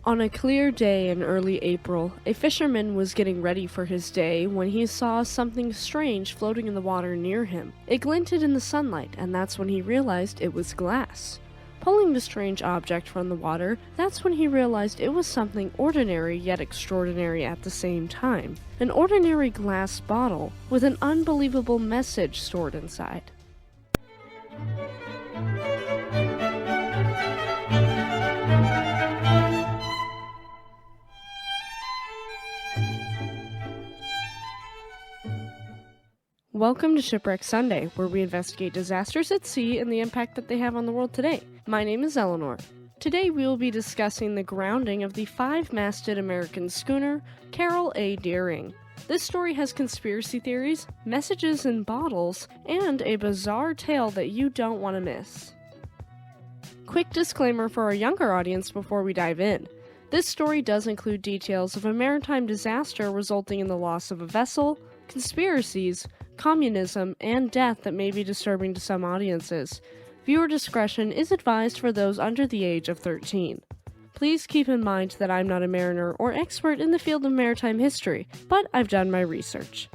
On a clear day in early April, a fisherman was getting ready for his day when he saw something strange floating in the water near him. It glinted in the sunlight, and that's when he realized it was glass. Pulling the strange object from the water, that's when he realized it was something ordinary yet extraordinary at the same time. An ordinary glass bottle with an unbelievable message stored inside. Welcome to Shipwreck Sunday, where we investigate disasters at sea and the impact that they have on the world today. My name is Eleanor. Today we will be discussing the grounding of the 5-masted American schooner, Carroll A. This story has conspiracy theories, messages in bottles, and a bizarre tale that you don't want to miss. Quick disclaimer for our younger audience before we dive in. This story does include details of a maritime disaster resulting in the loss of a vessel, conspiracies, communism, and death that may be disturbing to some audiences. Viewer discretion is advised for those under the age of 13. Please keep in mind that I'm not a mariner or expert in the field of maritime history, but I've done my research.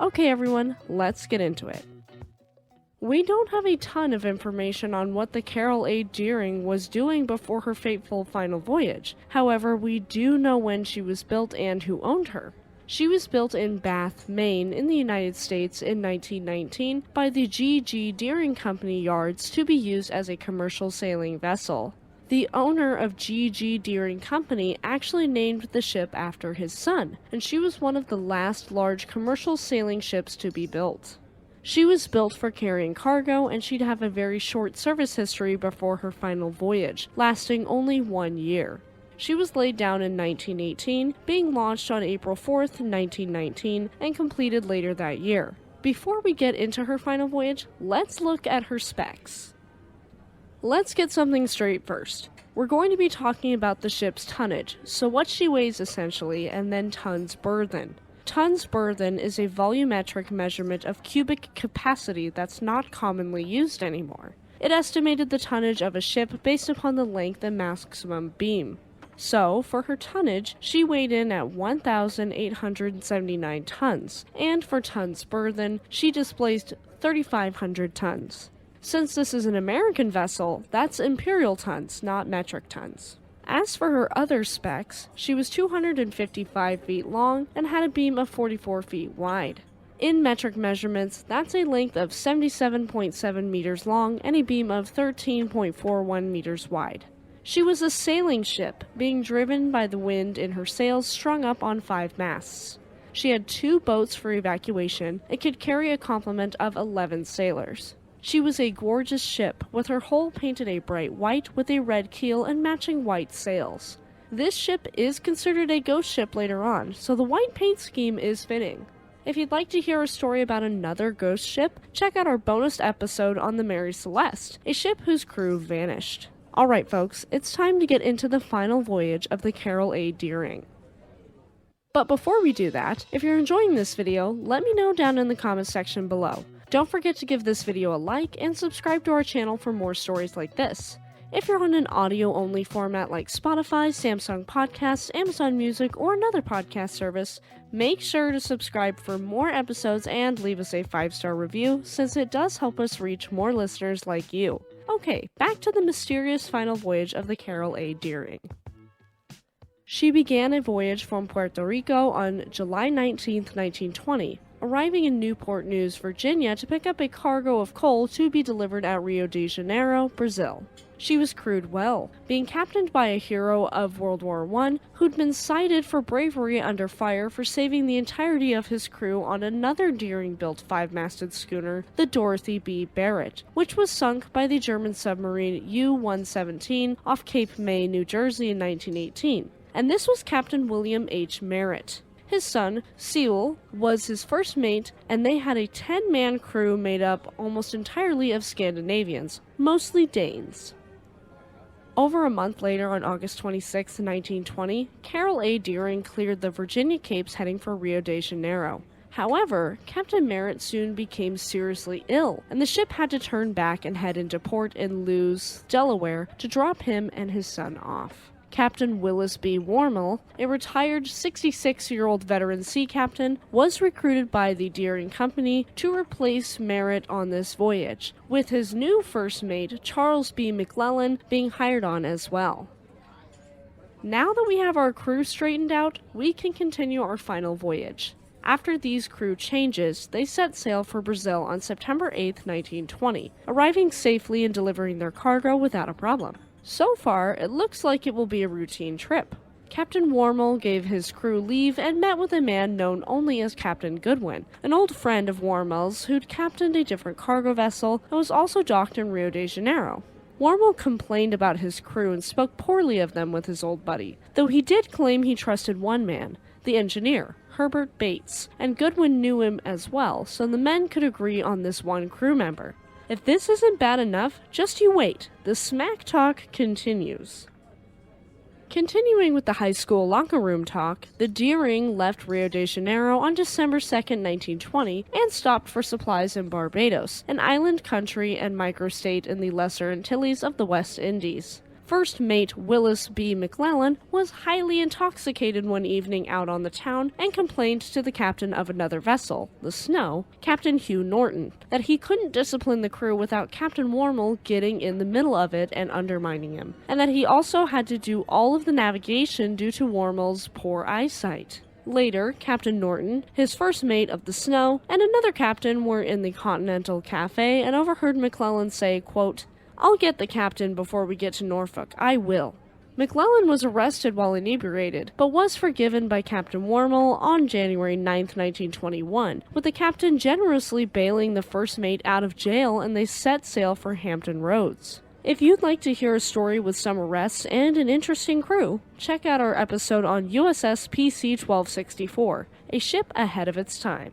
Okay everyone, let's get into it. We don't have a ton of information on what the Carroll A. was doing before her fateful final voyage. However, we do know when she was built and who owned her. She was built in Bath, Maine, in the United States in 1919 by the G.G. Deering Company yards to be used as a commercial sailing vessel. The owner of G.G. Deering Company actually named the ship after his son, and she was one of the last large commercial sailing ships to be built. She was built for carrying cargo, and she'd have a very short service history before her final voyage, lasting only 1 year. She was laid down in 1918, being launched on April 4th, 1919, and completed later that year. Before we get into her final voyage, let's look at her specs. Let's get something straight first. We're going to be talking about the ship's tonnage, so what she weighs essentially, and then tons burthen. Tons burthen is a volumetric measurement of cubic capacity that's not commonly used anymore. It estimated the tonnage of a ship based upon the length and maximum beam. So, for her tonnage, she weighed in at 1,879 tons, and for tons burthen, she displaced 3,500 tons. Since this is an American vessel, that's imperial tons, not metric tons. As for her other specs, she was 255 feet long and had a beam of 44 feet wide. In metric measurements, that's a length of 77.7 meters long and a beam of 13.41 meters wide. She was a sailing ship, being driven by the wind in her sails strung up on 5 masts. She had 2 boats for evacuation and could carry a complement of 11 sailors. She was a gorgeous ship, with her hull painted a bright white with a red keel and matching white sails. This ship is considered a ghost ship later on, so the white paint scheme is fitting. If you'd like to hear a story about another ghost ship, check out our bonus episode on the Mary Celeste, a ship whose crew vanished. Alright folks, it's time to get into the final voyage of the Carroll A. Deering. But before we do that, if you're enjoying this video, let me know down in the comments section below. Don't forget to give this video a like and subscribe to our channel for more stories like this. If you're on an audio-only format like Spotify, Samsung Podcasts, Amazon Music, or another podcast service, make sure to subscribe for more episodes and leave us a 5-star review, since it does help us reach more listeners like you. Okay, back to the mysterious final voyage of the Carroll A. Deering. She began a voyage from Puerto Rico on July 19, 1920, arriving in Newport News, Virginia to pick up a cargo of coal to be delivered at Rio de Janeiro, Brazil. She was crewed well, being captained by a hero of World War I who'd been cited for bravery under fire for saving the entirety of his crew on another Deering-built 5-masted schooner, the Dorothy B. Barrett, which was sunk by the German submarine U-117 off Cape May, New Jersey in 1918. And this was Captain William H. Merritt. His son, Sewell, was his first mate, and they had a 10-man crew made up almost entirely of Scandinavians, mostly Danes. Over a month later, on August 26, 1920, Carroll A. Deering cleared the Virginia Capes heading for Rio de Janeiro. However, Captain Merritt soon became seriously ill, and the ship had to turn back and head into port in Lewes, Delaware, to drop him and his son off. Captain Willis B. Wormel, a retired 66-year-old veteran sea captain, was recruited by the Deering Company to replace Merritt on this voyage, with his new first mate, Charles B. McClellan, being hired on as well. Now that we have our crew straightened out, we can continue our final voyage. After these crew changes, they set sail for Brazil on September 8, 1920, arriving safely and delivering their cargo without a problem. So far, it looks like it will be a routine trip. Captain Wormel gave his crew leave and met with a man known only as Captain Goodwin, an old friend of Wormel's who'd captained a different cargo vessel and was also docked in Rio de Janeiro. Wormel complained about his crew and spoke poorly of them with his old buddy, though he did claim he trusted one man, the engineer, Herbert Bates, and Goodwin knew him as well, so the men could agree on this one crew member. If this isn't bad enough, just you wait. The smack talk continues. Continuing with the high school locker room talk, the Deering left Rio de Janeiro on December 2, 1920, and stopped for supplies in Barbados, an island country and microstate in the Lesser Antilles of the West Indies. First mate Willis B. McClellan was highly intoxicated one evening out on the town and complained to the captain of another vessel, the Snow, Captain Hugh Norton, that he couldn't discipline the crew without Captain Wormel getting in the middle of it and undermining him, and that he also had to do all of the navigation due to Wormel's poor eyesight. Later, Captain Norton, his first mate of the Snow, and another captain were in the Continental Cafe and overheard McClellan say, quote, "I'll get the captain before we get to Norfolk, I will." McClellan was arrested while inebriated, but was forgiven by Captain Wormel on January 9, 1921, with the captain generously bailing the first mate out of jail, and they set sail for Hampton Roads. If you'd like to hear a story with some arrests and an interesting crew, check out our episode on USS PC-1264, a ship ahead of its time.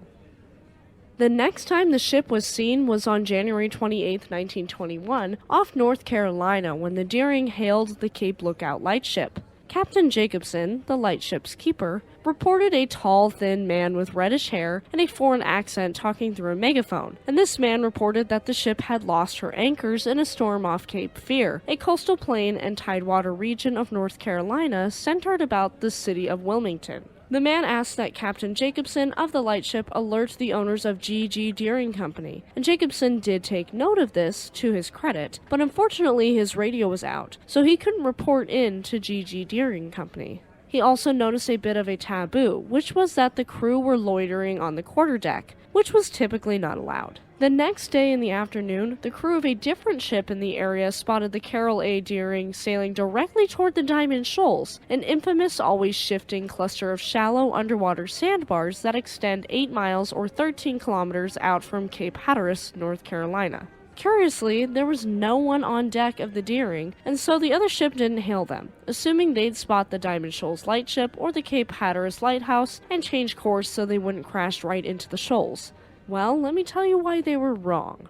The next time the ship was seen was on January 28, 1921, off North Carolina when the Deering hailed the Cape Lookout lightship. Captain Jacobson, the lightship's keeper, reported a tall, thin man with reddish hair and a foreign accent talking through a megaphone, and this man reported that the ship had lost her anchors in a storm off Cape Fear, a coastal plain and tidewater region of North Carolina centered about the city of Wilmington. The man asked that Captain Jacobson of the lightship alert the owners of G.G. Deering Company, and Jacobson did take note of this, to his credit, but unfortunately his radio was out, so he couldn't report in to G.G. Deering Company. He also noticed a bit of a taboo, which was that the crew were loitering on the quarterdeck, which was typically not allowed. The next day in the afternoon, the crew of a different ship in the area spotted the Carroll A. Deering sailing directly toward the Diamond Shoals, an infamous always shifting cluster of shallow underwater sandbars that extend 8 miles or 13 kilometers out from Cape Hatteras, North Carolina. Curiously, there was no one on deck of the Deering, and so the other ship didn't hail them, assuming they'd spot the Diamond Shoals lightship or the Cape Hatteras lighthouse and change course so they wouldn't crash right into the shoals. Well, let me tell you why they were wrong.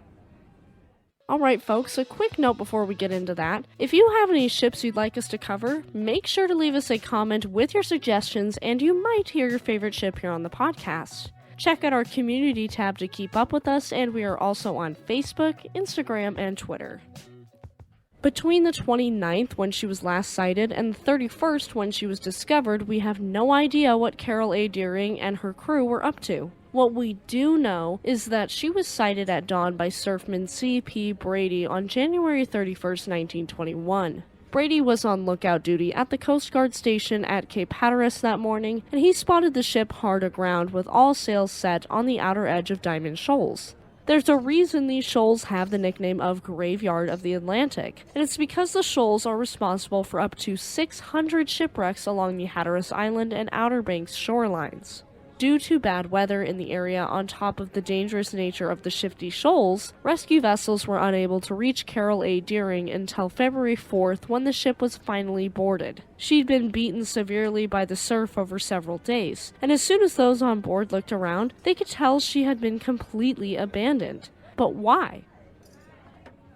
Alright folks, a quick note before we get into that. If you have any ships you'd like us to cover, make sure to leave us a comment with your suggestions and you might hear your favorite ship here on the podcast. Check out our community tab to keep up with us, and we are also on Facebook, Instagram, and Twitter. Between the 29th, when she was last sighted, and the 31st, when she was discovered, we have no idea what Carroll A. Deering and her crew were up to. What we do know is that she was sighted at dawn by surfman C.P. Brady on January 31st, 1921. Brady was on lookout duty at the Coast Guard station at Cape Hatteras that morning, and he spotted the ship hard aground with all sails set on the outer edge of Diamond Shoals. There's a reason these shoals have the nickname of Graveyard of the Atlantic, and it's because the shoals are responsible for up to 600 shipwrecks along the Hatteras Island and Outer Banks shorelines. Due to bad weather in the area on top of the dangerous nature of the shifty shoals, rescue vessels were unable to reach Carroll A. Deering until February 4th when the ship was finally boarded. She'd been beaten severely by the surf over several days, and as soon as those on board looked around, they could tell she had been completely abandoned. But why?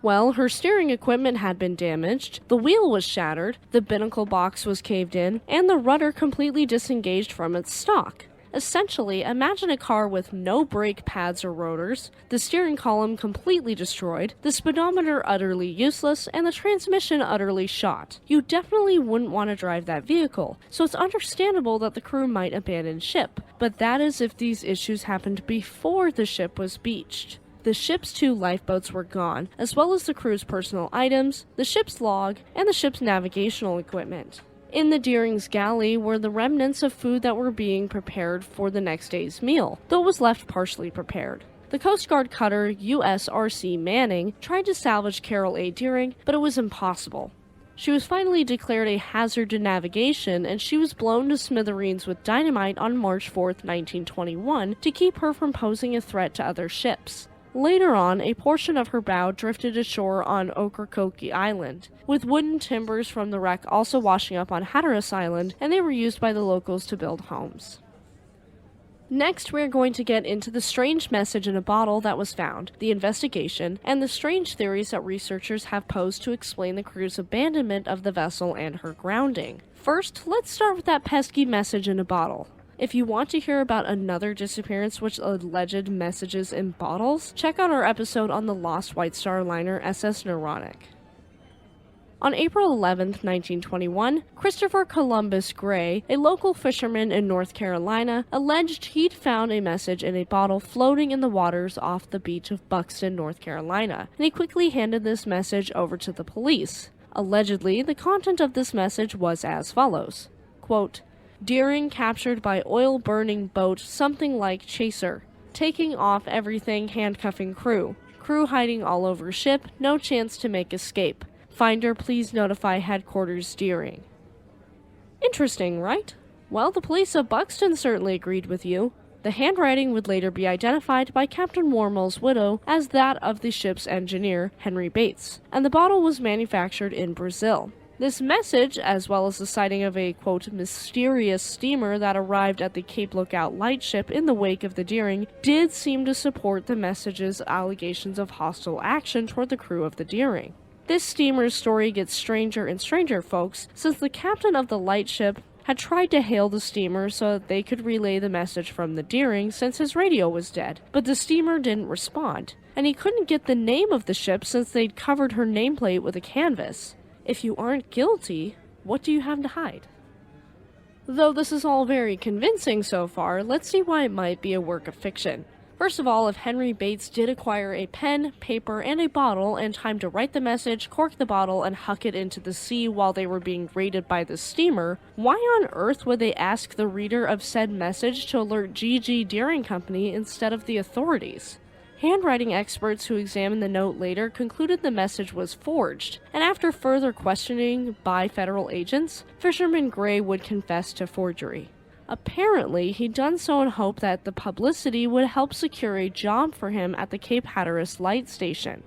Well, her steering equipment had been damaged, the wheel was shattered, the binnacle box was caved in, and the rudder completely disengaged from its stock. Essentially, imagine a car with no brake pads or rotors, the steering column completely destroyed, the speedometer utterly useless, and the transmission utterly shot. You definitely wouldn't want to drive that vehicle, so it's understandable that the crew might abandon ship, but that is if these issues happened before the ship was beached. The ship's 2 lifeboats were gone, as well as the crew's personal items, the ship's log, and the ship's navigational equipment. In the Deering's galley were the remnants of food that were being prepared for the next day's meal, though it was left partially prepared. The Coast Guard cutter USRC Manning tried to salvage Carroll A. Deering, but it was impossible. She was finally declared a hazard to navigation, and she was blown to smithereens with dynamite on March 4, 1921, to keep her from posing a threat to other ships. Later on, a portion of her bow drifted ashore on Ocracoke Island, with wooden timbers from the wreck also washing up on Hatteras Island, and they were used by the locals to build homes. Next, we're going to get into the strange message in a bottle that was found, the investigation, and the strange theories that researchers have posed to explain the crew's abandonment of the vessel and her grounding. First, let's start with that pesky message in a bottle. If you want to hear about another disappearance with alleged messages in bottles, check out our episode on the lost White Star liner SS Neurotic. On April 11, 1921, Christopher Columbus Gray, a local fisherman in North Carolina, alleged he'd found a message in a bottle floating in the waters off the beach of Buxton, North Carolina, and he quickly handed this message over to the police. Allegedly, the content of this message was as follows, quote, "Deering captured by oil-burning boat something like chaser. Taking off everything, handcuffing crew. Crew hiding all over ship, no chance to make escape. Finder, please notify headquarters Deering." Interesting, right? Well, the police of Buxton certainly agreed with you. The handwriting would later be identified by Captain Wormel's widow as that of the ship's engineer, Henry Bates, and the bottle was manufactured in Brazil. This message, as well as the sighting of a, quote, mysterious steamer that arrived at the Cape Lookout lightship in the wake of the Deering, did seem to support the message's allegations of hostile action toward the crew of the Deering. This steamer's story gets stranger and stranger, folks, since the captain of the lightship had tried to hail the steamer so that they could relay the message from the Deering since his radio was dead, but the steamer didn't respond, and he couldn't get the name of the ship since they'd covered her nameplate with a canvas. If you aren't guilty, what do you have to hide? Though this is all very convincing so far, let's see why it might be a work of fiction. First of all, if Henry Bates did acquire a pen, paper, and a bottle and time to write the message, cork the bottle, and huck it into the sea while they were being raided by the steamer, why on earth would they ask the reader of said message to alert G.G. Deering Company instead of the authorities? Handwriting experts who examined the note later concluded the message was forged, and after further questioning by federal agents, Fisherman Gray would confess to forgery. Apparently, he'd done so in hope that the publicity would help secure a job for him at the Cape Hatteras Light Station.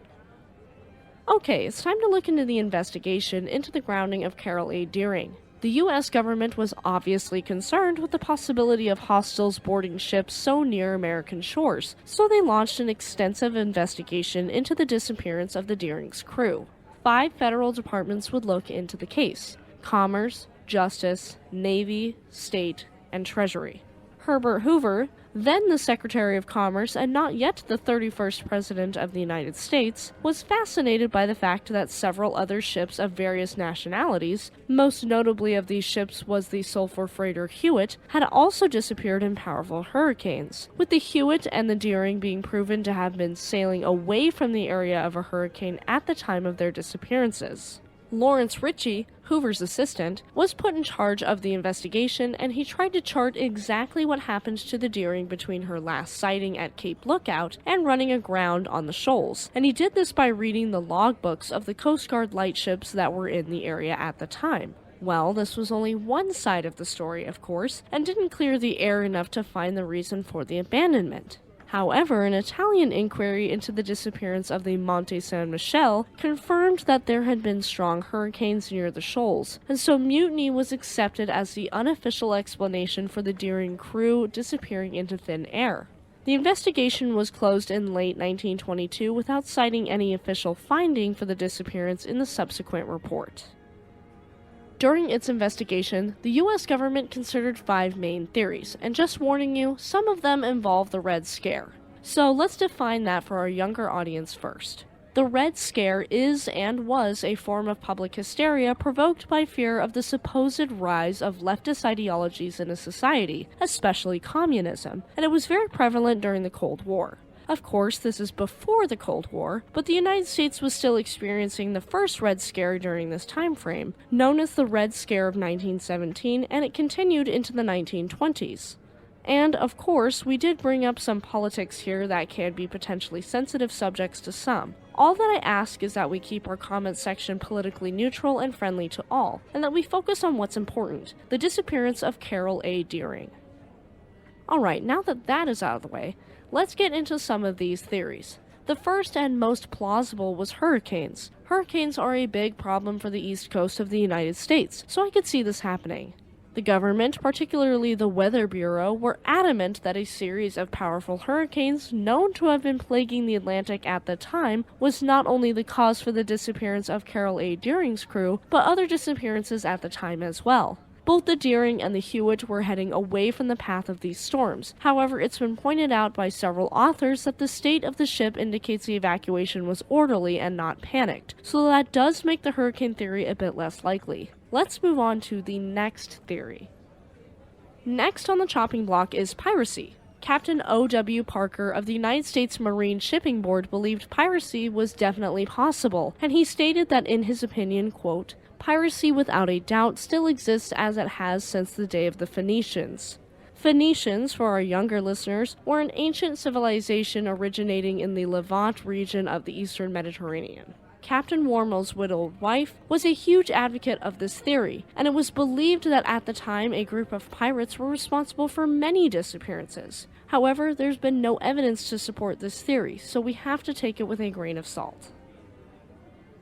Okay, it's time to look into the investigation into the grounding of Carroll A. Deering. The U.S. government was obviously concerned with the possibility of hostiles boarding ships so near American shores, so they launched an extensive investigation into the disappearance of the Deering's crew. 5 federal departments would look into the case: Commerce, Justice, Navy, State, and Treasury. Herbert Hoover, then the Secretary of Commerce and not yet the 31st President of the United States, was fascinated by the fact that several other ships of various nationalities, most notably of these ships was the sulfur freighter Hewitt, had also disappeared in powerful hurricanes, with the Hewitt and the Deering being proven to have been sailing away from the area of a hurricane at the time of their disappearances. Lawrence Ritchie, Hoover's assistant, was put in charge of the investigation, and he tried to chart exactly what happened to the Deering between her last sighting at Cape Lookout and running aground on the Shoals, and he did this by reading the logbooks of the Coast Guard lightships that were in the area at the time. Well, this was only one side of the story, of course, and didn't clear the air enough to find the reason for the abandonment. However, an Italian inquiry into the disappearance of the Monte San Michele confirmed that there had been strong hurricanes near the shoals, and so mutiny was accepted as the unofficial explanation for the Deering crew disappearing into thin air. The investigation was closed in late 1922 without citing any official finding for the disappearance in the subsequent report. During its investigation, the US government considered 5 main theories, and just warning you, some of them involve the Red Scare. So let's define that for our younger audience first. The Red Scare is and was a form of public hysteria provoked by fear of the supposed rise of leftist ideologies in a society, especially communism, and it was very prevalent during the Cold War. Of course, this is before the Cold War, but the United States was still experiencing the first Red Scare during this time frame, known as the Red Scare of 1917, and it continued into the 1920s. And, of course, we did bring up some politics here that can be potentially sensitive subjects to some. All that I ask is that we keep our comment section politically neutral and friendly to all, and that we focus on what's important, the disappearance of Carroll A. Deering. Alright, now that that is out of the way, let's get into some of these theories. The first and most plausible was hurricanes. Hurricanes are a big problem for the east coast of the United States, so I could see this happening. The government, particularly the Weather Bureau, were adamant that a series of powerful hurricanes known to have been plaguing the Atlantic at the time was not only the cause for the disappearance of Carroll A. Deering's crew, but other disappearances at the time as well. Both the Deering and the Hewitt were heading away from the path of these storms. However, it's been pointed out by several authors that the state of the ship indicates the evacuation was orderly and not panicked, so that does make the hurricane theory a bit less likely. Let's move on to the next theory. Next on the chopping block is piracy. Captain O.W. Parker of the United States Marine Shipping Board believed piracy was definitely possible, and he stated that in his opinion, quote, "Piracy without a doubt still exists as it has since the day of the Phoenicians." Phoenicians, for our younger listeners, were an ancient civilization originating in the Levant region of the eastern Mediterranean. Captain Warmel's widowed wife was a huge advocate of this theory, and it was believed that at the time a group of pirates were responsible for many disappearances. However, there's been no evidence to support this theory, so we have to take it with a grain of salt.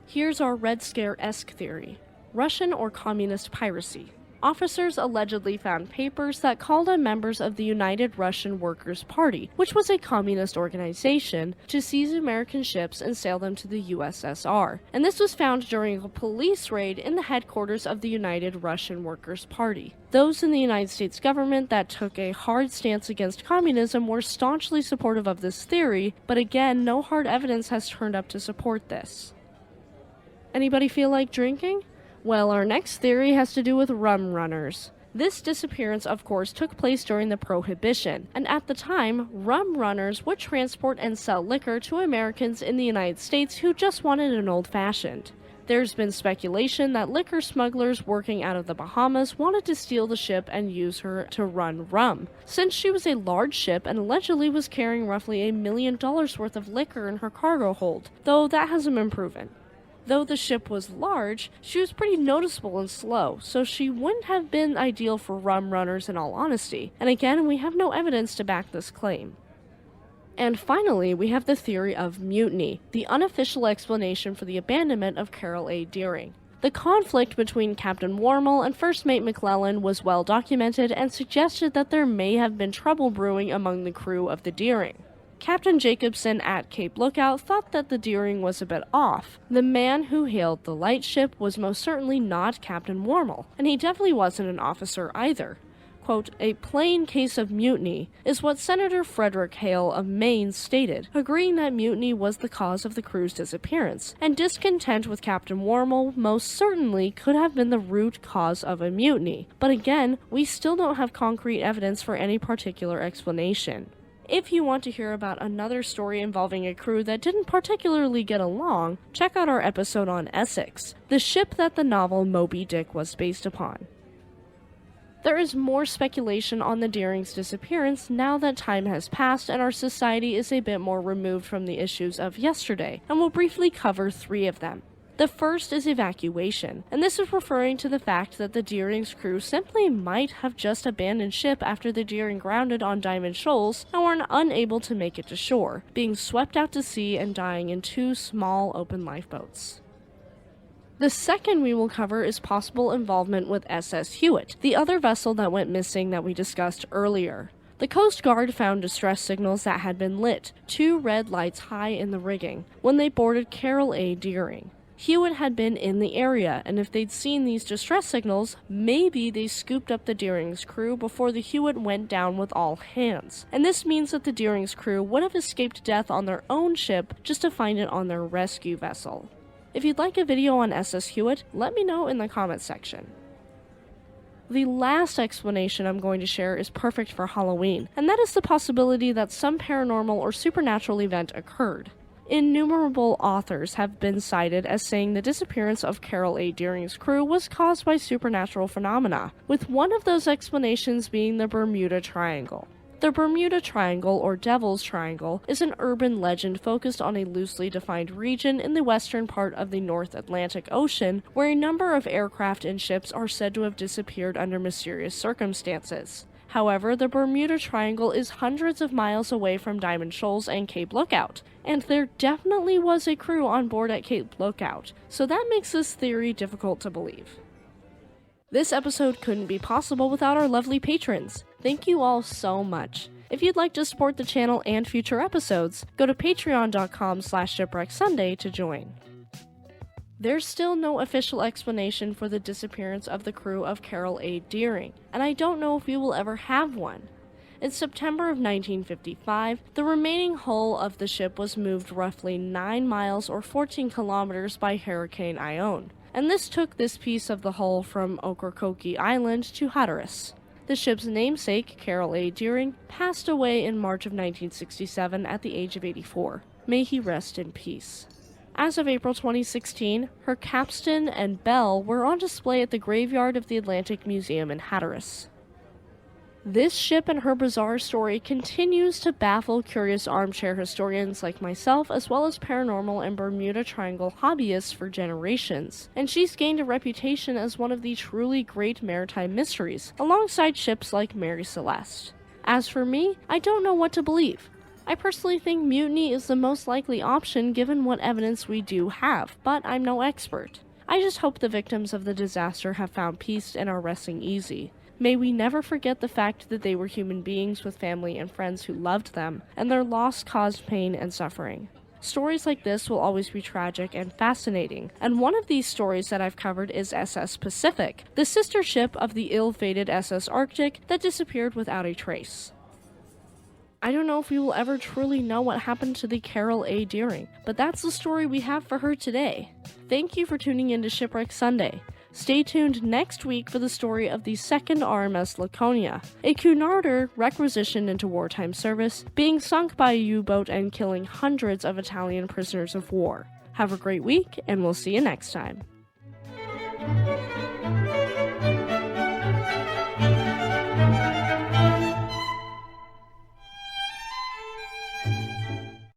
Here's our Red Scare-esque theory. Russian or communist piracy. Officers allegedly found papers that called on members of the United Russian Workers' Party, which was a communist organization, to seize American ships and sail them to the USSR. And this was found during a police raid in the headquarters of the United Russian Workers' Party. Those in the United States government that took a hard stance against communism were staunchly supportive of this theory, but again, no hard evidence has turned up to support this. Anybody feel like drinking? Well, our next theory has to do with rum runners. This disappearance, of course, took place during the Prohibition, and at the time, rum runners would transport and sell liquor to Americans in the United States who just wanted an old-fashioned. There's been speculation that liquor smugglers working out of the Bahamas wanted to steal the ship and use her to run rum, since she was a large ship and allegedly was carrying roughly $1 million worth of liquor in her cargo hold, though that hasn't been proven. Though the ship was large, she was pretty noticeable and slow, so she wouldn't have been ideal for rum runners in all honesty, and again, we have no evidence to back this claim. And finally, we have the theory of mutiny, the unofficial explanation for the abandonment of Carroll A. Deering. The conflict between Captain Warmel and First Mate McClellan was well documented and suggested that there may have been trouble brewing among the crew of the Deering. Captain Jacobson at Cape Lookout thought that the Deering was a bit off. The man who hailed the lightship was most certainly not Captain Warmel, and he definitely wasn't an officer either. Quote, "A plain case of mutiny," is what Senator Frederick Hale of Maine stated, agreeing that mutiny was the cause of the crew's disappearance, and discontent with Captain Warmel most certainly could have been the root cause of a mutiny. But again, we still don't have concrete evidence for any particular explanation. If you want to hear about another story involving a crew that didn't particularly get along, check out our episode on Essex, the ship that the novel Moby Dick was based upon. There is more speculation on the Deering's disappearance now that time has passed and our society is a bit more removed from the issues of yesterday, and we'll briefly cover 3 of them. The first is evacuation, and this is referring to the fact that the Deering's crew simply might have just abandoned ship after the Deering grounded on Diamond Shoals and were unable to make it to shore, being swept out to sea and dying in 2 small open lifeboats. The second we will cover is possible involvement with SS Hewitt, the other vessel that went missing that we discussed earlier. The Coast Guard found distress signals that had been lit, 2 red lights high in the rigging, when they boarded Carroll A. Deering. Hewitt had been in the area, and if they'd seen these distress signals, maybe they scooped up the Deering's crew before the Hewitt went down with all hands. And this means that the Deering's crew would have escaped death on their own ship just to find it on their rescue vessel. If you'd like a video on SS Hewitt, let me know in the comments section. The last explanation I'm going to share is perfect for Halloween, and that is the possibility that some paranormal or supernatural event occurred. Innumerable authors have been cited as saying the disappearance of Carroll A. Deering's crew was caused by supernatural phenomena, with one of those explanations being the Bermuda Triangle. The Bermuda Triangle, or Devil's Triangle, is an urban legend focused on a loosely defined region in the western part of the North Atlantic Ocean, where a number of aircraft and ships are said to have disappeared under mysterious circumstances. However, the Bermuda Triangle is hundreds of miles away from Diamond Shoals and Cape Lookout, and there definitely was a crew on board at Cape Lookout, so that makes this theory difficult to believe. This episode couldn't be possible without our lovely patrons. Thank you all so much. If you'd like to support the channel and future episodes, go to patreon.com/shipwrecksunday to join. There's still no official explanation for the disappearance of the crew of Carroll A. Deering, and I don't know if we will ever have one. In September of 1955, the remaining hull of the ship was moved roughly 9 miles or 14 kilometers by Hurricane Ione, and this took this piece of the hull from Ocracoke Island to Hatteras. The ship's namesake, Carroll A. Deering, passed away in March of 1967 at the age of 84. May he rest in peace. As of April 2016, her capstan and bell were on display at the graveyard of the Atlantic Museum in Hatteras. This ship and her bizarre story continues to baffle curious armchair historians like myself, as well as paranormal and Bermuda Triangle hobbyists for generations, and she's gained a reputation as one of the truly great maritime mysteries, alongside ships like Mary Celeste. As for me, I don't know what to believe. I personally think mutiny is the most likely option given what evidence we do have, but I'm no expert. I just hope the victims of the disaster have found peace and are resting easy. May we never forget the fact that they were human beings with family and friends who loved them, and their loss caused pain and suffering. Stories like this will always be tragic and fascinating, and one of these stories that I've covered is SS Pacific, the sister ship of the ill-fated SS Arctic that disappeared without a trace. I don't know if we will ever truly know what happened to the Carroll A. Deering, but that's the story we have for her today. Thank you for tuning in to Shipwreck Sunday. Stay tuned next week for the story of the second RMS Laconia, a Cunarder requisitioned into wartime service, being sunk by a U-boat and killing hundreds of Italian prisoners of war. Have a great week, and we'll see you next time.